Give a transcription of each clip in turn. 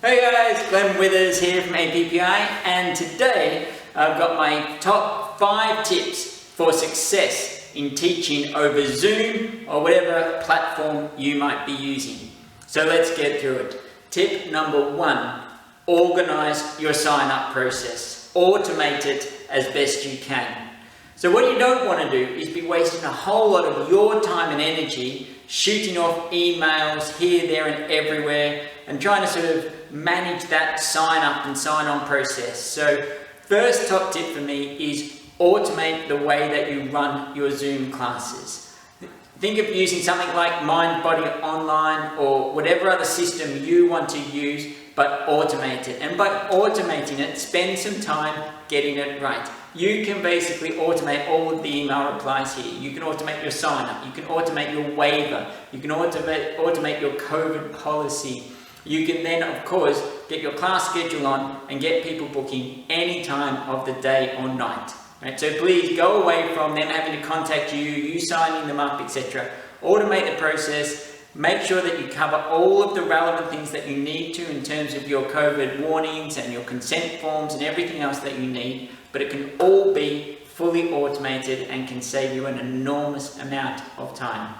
Hey guys, Glenn Withers here from APPI, and today I've got my top 5 tips for success in teaching over Zoom or whatever platform you might be using. So let's get through it. Tip number 1, organize your sign-up process. Automate it as best you can. So what you don't want to do is be wasting a whole lot of your time and energy shooting off emails here, there and everywhere and trying to sort of manage that sign up and sign on process. So first top tip for me is automate the way that you run your Zoom classes. Think of using something like Mindbody Online or whatever other system you want to use, but automate it. And by automating it, spend some time getting it right. You can basically automate all of the email replies here. You can automate your sign up. You can automate your waiver. You can automate your COVID policy. You can then, of course, get your class schedule on and get people booking any time of the day or night. Right? So please go away from them having to contact you, you signing them up, etc. Automate the process. Make sure that you cover all of the relevant things that you need to in terms of your COVID warnings and your consent forms and everything else that you need. But it can all be fully automated and can save you an enormous amount of time.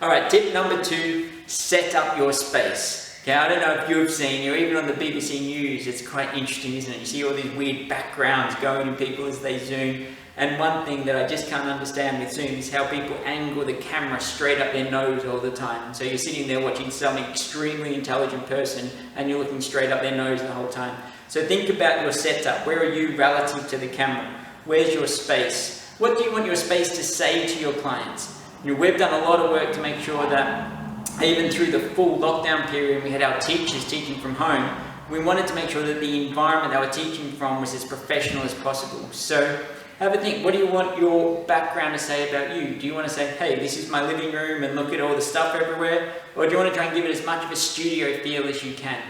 All right, tip number 2, set up your space. Okay, I don't know if you've seen, or even on the BBC News, it's quite interesting, isn't it? You see all these weird backgrounds going in people as they Zoom. And one thing that I just can't understand with Zoom is how people angle the camera straight up their nose all the time. So you're sitting there watching some extremely intelligent person and you're looking straight up their nose the whole time. So think about your setup. Where are you relative to the camera? Where's your space? What do you want your space to say to your clients? We've done a lot of work to make sure that even through the full lockdown period, we had our teachers teaching from home. We wanted to make sure that the environment they were teaching from was as professional as possible. So have a think, what do you want your background to say about you? Do you want to say, hey, this is my living room and look at all the stuff everywhere? Or do you want to try and give it as much of a studio feel as you can?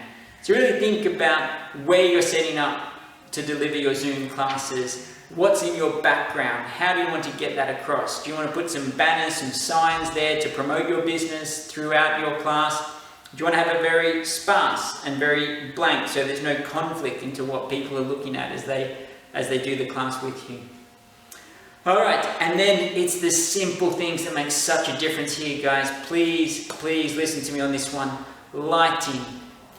So really think about where you're setting up to deliver your Zoom classes. What's in your background? How do you want to get that across? Do you want to put some banners, some signs there to promote your business throughout your class? Do you want to have it very sparse and very blank so there's no conflict into what people are looking at as they do the class with you? All right, and then it's the simple things that make such a difference here, guys. Please listen to me on this one. Lighting.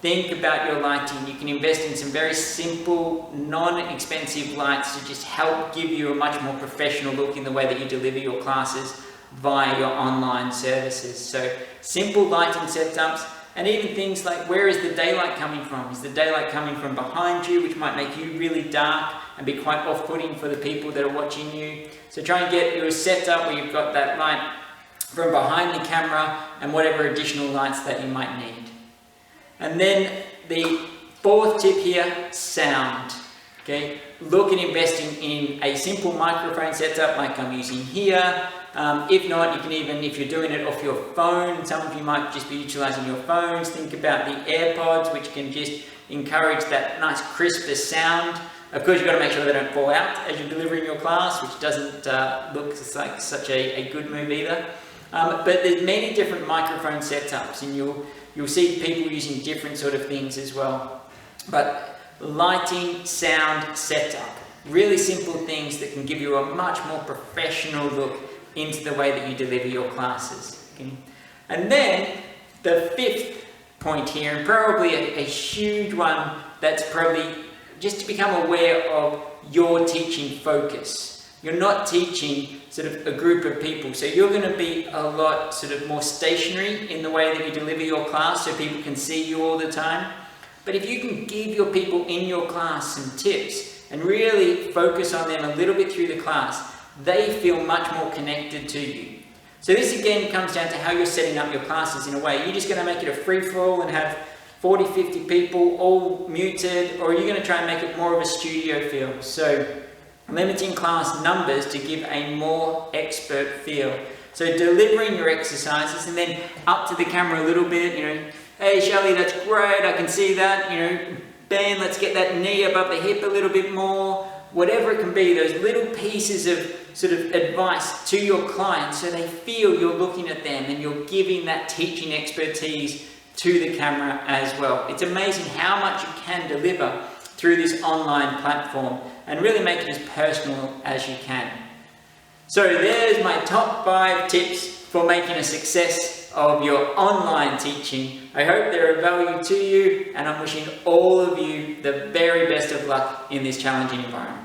Think about your lighting. You can invest in some very simple, non-expensive lights to just help give you a much more professional look in the way that you deliver your classes via your online services. So simple lighting setups, and even things like, where is the daylight coming from? Is the daylight coming from behind you, which might make you really dark and be quite off-putting for the people that are watching you? So try and get your setup where you've got that light from behind the camera and whatever additional lights that you might need. And then the 4th tip here, sound. Okay, look at investing in a simple microphone setup like I'm using here. If not, you can even, if you're doing it off your phone, some of you might just be utilizing your phones. Think about the AirPods, which can just encourage that nice crisper sound. Of course, you've got to make sure they don't fall out as you're delivering your class, which doesn't look like such a good move either. But there's many different microphone setups, and you'll see people using different sort of things as well. But lighting, sound, setup, really simple things that can give you a much more professional look into the way that you deliver your classes. Okay? And then the 5th point here, and probably a huge one, that's probably just to become aware of your teaching focus. You're not teaching sort of a group of people, so you're going to be a lot sort of more stationary in the way that you deliver your class so people can see you all the time. But if you can give your people in your class some tips and really focus on them a little bit through the class, they feel much more connected to you. So this again comes down to how you're setting up your classes in a way. You're just going to make it a free-for-all and have 40, 50 people all muted, or are you going to try and make it more of a studio feel? So limiting class numbers to give a more expert feel. So delivering your exercises and then up to the camera a little bit, hey Shelley, that's great, I can see that, Ben, let's get that knee above the hip a little bit more. Whatever it can be, those little pieces of sort of advice to your clients so they feel you're looking at them and you're giving that teaching expertise to the camera as well. It's amazing how much you can deliver through this online platform and really make it as personal as you can. So there's my top 5 tips for making a success of your online teaching. I hope they're of value to you, and I'm wishing all of you the very best of luck in this challenging environment.